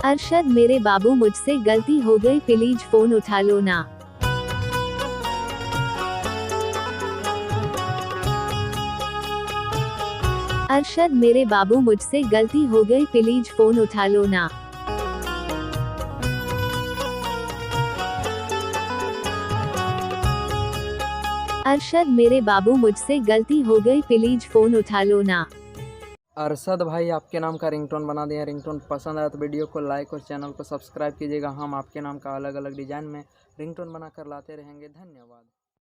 अरशद मेरे बाबू मुझसे गलती हो गई प्लीज फोन उठा लो ना। अरशद मेरे बाबू मुझसे गलती हो गई प्लीज फोन उठा लो ना। अरशद मेरे बाबू मुझसे गलती हो गई प्लीज फोन उठा लो ना। अरशद भाई आपके नाम का रिंगटोन बना दिया। रिंगटोन पसंद आया तो वीडियो को लाइक और चैनल को सब्सक्राइब कीजिएगा। हम आपके नाम का अलग अलग डिज़ाइन में रिंगटोन बनाकर लाते रहेंगे। धन्यवाद।